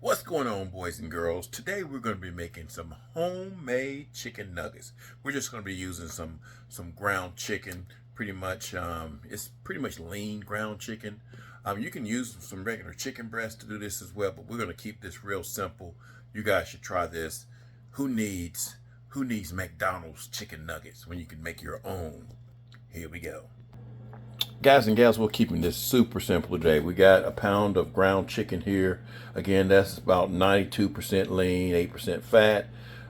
What's going on, boys and girls? Today we're going to be making some homemade chicken nuggets. We're just going to be using some ground chicken. Pretty much, it's pretty much lean ground chicken. You can use some regular chicken breast to do this as well, but we're going to keep this real simple. You guys should try this. Who needs McDonald's chicken nuggets when you can make your own? Here we go. Guys and gals, we're keeping this super simple today. We got a pound of ground chicken here. Again, that's about 92% lean, 8% fat.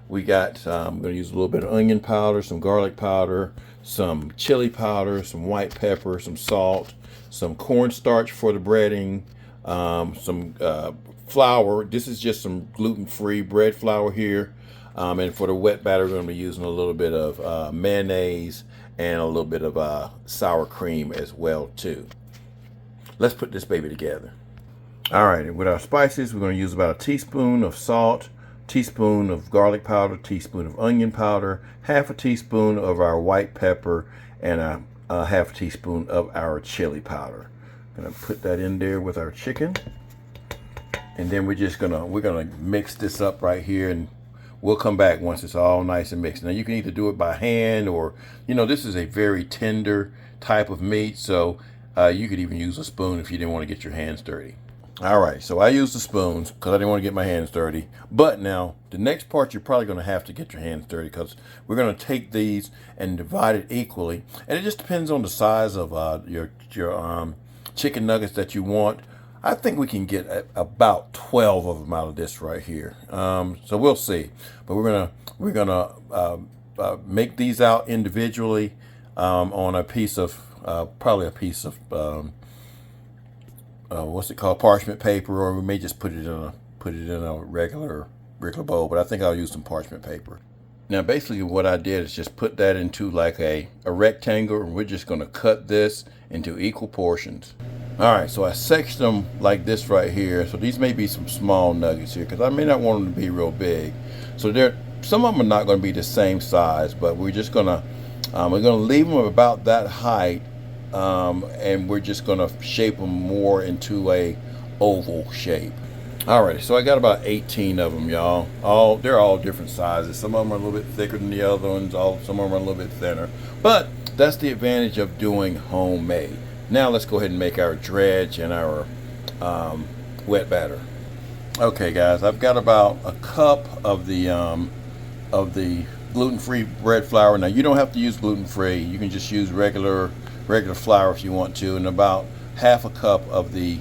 We got, I'm going to use a little bit of onion powder, some garlic powder, some chili powder, some white pepper, some salt, some cornstarch for the breading, some flour. This is just some gluten-free bread flour here. And for the wet batter, we're going to be using a little bit of mayonnaise and a little bit of sour cream as well too. Let's put this baby together. All right, and with our spices, we're going to use about a teaspoon of salt, teaspoon of garlic powder, teaspoon of onion powder, half a teaspoon of our white pepper, and a half a teaspoon of our chili powder. Gonna put that in there with our chicken, and then we're gonna mix this up right here, and we'll come back once it's all nice and mixed. Now you can either do it by hand or, this is a very tender type of meat, so you could even use a spoon if you didn't want to get your hands dirty. All right, so I used the spoons because I didn't want to get my hands dirty. But now the next part, you're probably going to have to get your hands dirty because we're going to take these and divide it equally. And it just depends on the size of your chicken nuggets that you want. I think we can get about 12 of them out of this right here. So we'll see. But we're gonna make these out individually on a piece of probably a piece of what's it called, parchment paper, or we may just put it in a regular bowl. But I think I'll use some parchment paper. Now basically what I did is just put that into like a rectangle, and we're just gonna cut this into equal portions. All right, so I sectioned them like this right here. So these may be some small nuggets here because I may not want them to be real big. So some of them are not going to be the same size, but we're just gonna leave them about that height, and we're just gonna shape them more into a oval shape. All right, so I got about 18 of them, y'all. They're all different sizes. Some of them are a little bit thicker than the other ones. Some of them are a little bit thinner. But that's the advantage of doing homemade. Now let's go ahead and make our dredge and our wet batter. Okay, guys, I've got about a cup of the gluten-free bread flour. Now you don't have to use gluten-free. You can just use regular flour if you want to, and about half a cup of the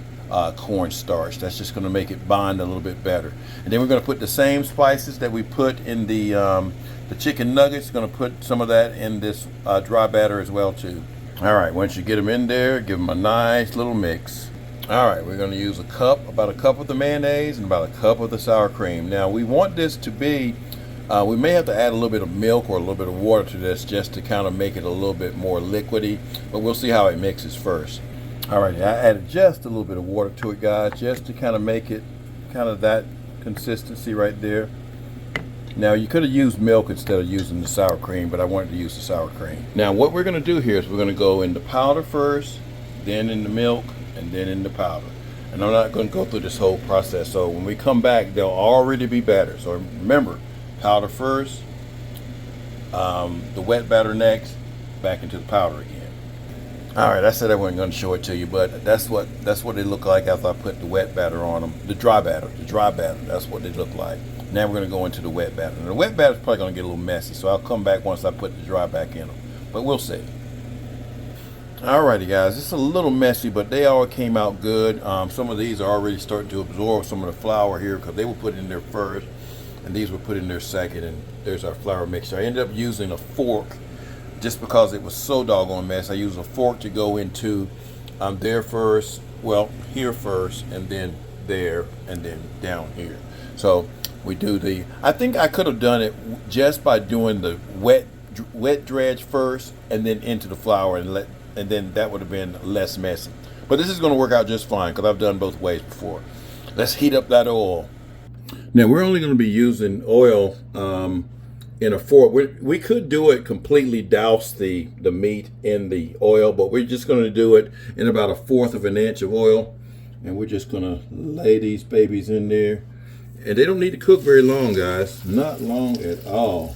cornstarch. That's just going to make it bind a little bit better. And then we're going to put the same spices that we put in the chicken nuggets. Going to put some of that in this dry batter as well too. All right, once you get them in there, give them a nice little mix. All right, we're going to use about a cup of the mayonnaise and about a cup of the sour cream. Now we want this to be, we may have to add a little bit of milk or a little bit of water to this just to kind of make it a little bit more liquidy, but we'll see how it mixes first. All right, I added just a little bit of water to it, guys, just to kind of make it kind of that consistency right there. Now you could have used milk instead of using the sour cream, but I wanted to use the sour cream. Now what we're going to do here is we're going to go in the powder first, then in the milk, and then in the powder. And I'm not going to go through this whole process, so when we come back they'll already be better. So remember, powder first, the wet batter next, back into the powder again. All right, I said I wasn't going to show it to you, but that's what they look like after I put the wet batter on them. The dry batter, that's what they look like. Now we're going to go into the wet batter. And the wet batter is probably going to get a little messy, so I'll come back once I put the dry back in them. But we'll see. Alrighty, guys, it's a little messy, but they all came out good. Some of these are already starting to absorb some of the flour here because they were put in there first, and these were put in there second. And there's our flour mixture. I ended up using a fork just because it was so doggone messy. I used a fork to go into there first, well, here first, and then there, and then down here. So we do I think I could have done it just by doing the wet dredge first and then into the flour, and then that would have been less messy. But this is going to work out just fine because I've done both ways before. Let's heat up that oil. Now we're only going to be using oil in a fork. We could do it completely, douse the meat in the oil, but we're just going to do it in about 1/4 of an inch of oil, and we're just going to lay these babies in there. And they don't need to cook very long, guys. Not long at all.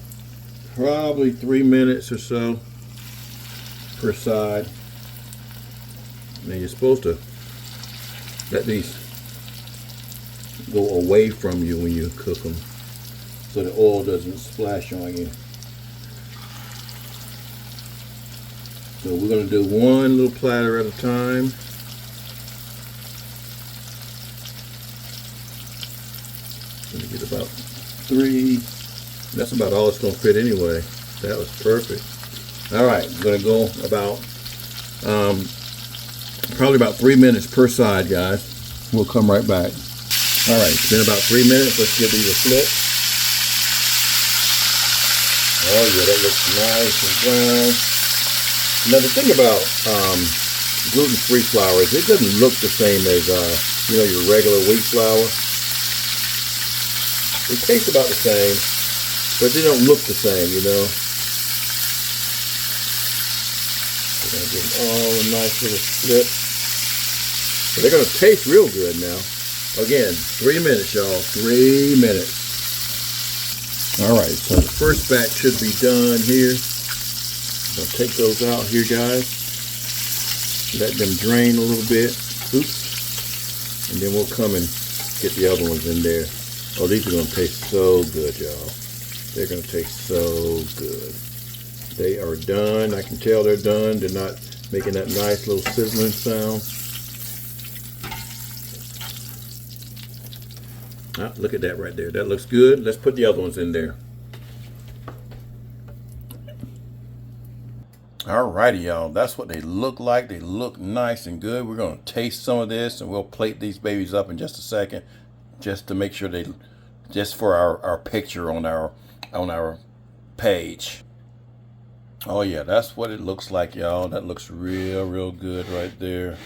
Probably 3 minutes or so per side. Now you're supposed to let these go away from you when you cook them, so the oil doesn't splash on you. So we're going to do one little platter at a time. Let me get about 3. That's about all it's going to fit anyway. That was perfect. All right, I'm going to go about probably about 3 minutes per side, guys. We'll come right back. All right, it's been about 3 minutes. Let's give these a flip. Oh yeah, that looks nice and brown. Now the thing about gluten-free flour is it doesn't look the same as your regular wheat flour. It tastes about the same, but they don't look the same, you know. We're gonna give them all a nice little flip. But they're gonna taste real good now. Again, 3 minutes, y'all. 3 minutes. All right, so the first batch should be done here. I'll take those out here, guys. Let them drain a little bit. Oops. And then we'll come and get the other ones in there. Oh, these are going to taste so good, y'all. They're going to taste so good. They are done. I can tell they're done. They're not making that nice little sizzling sound. Ah, look at that right there. That looks good. Let's put the other ones in there. Alrighty, y'all. That's what they look like. They look nice and good. We're going to taste some of this, and we'll plate these babies up in just a second, just to make sure just for our picture on our page. Oh yeah, that's what it looks like, y'all. That looks real good right there.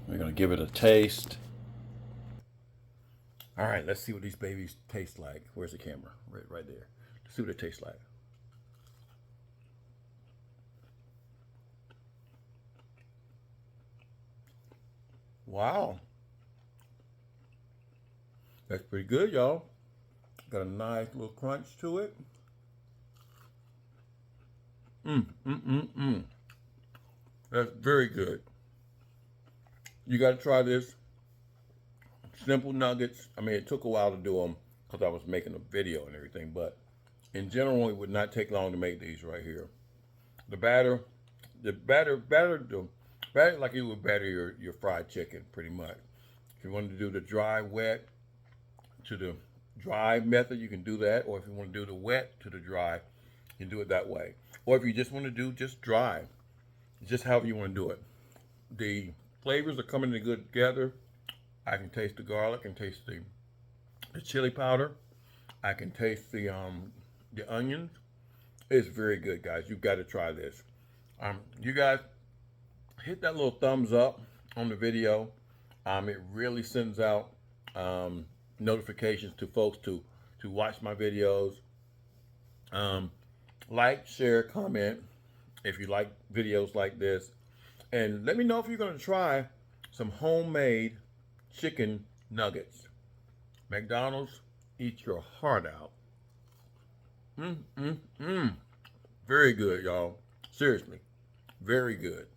We're going to give it a taste. All right, let's see what these babies taste like. Where's the camera? Right there. Let's see what it tastes like. Wow. That's pretty good, y'all. Got a nice little crunch to it. That's very good. You got to try this. Simple nuggets. I mean, it took a while to do them because I was making a video and everything, but in general, it would not take long to make these right here. The batter like you would batter your fried chicken, pretty much. If you wanted to do the dry wet to the dry method, you can do that. Or if you want to do the wet to the dry, you can do it that way. Or if you just want to do just dry, just however you want to do it. The flavors are coming together. I can taste the garlic, I can taste the chili powder. I can taste the onions. It's very good, guys. You've got to try this. You guys hit that little thumbs up on the video. It really sends out notifications to folks to watch my videos. Like, share, comment if you like videos like this. And let me know if you're going to try some homemade chicken nuggets. McDonald's, eat your heart out. Very good, y'all. Seriously, very good.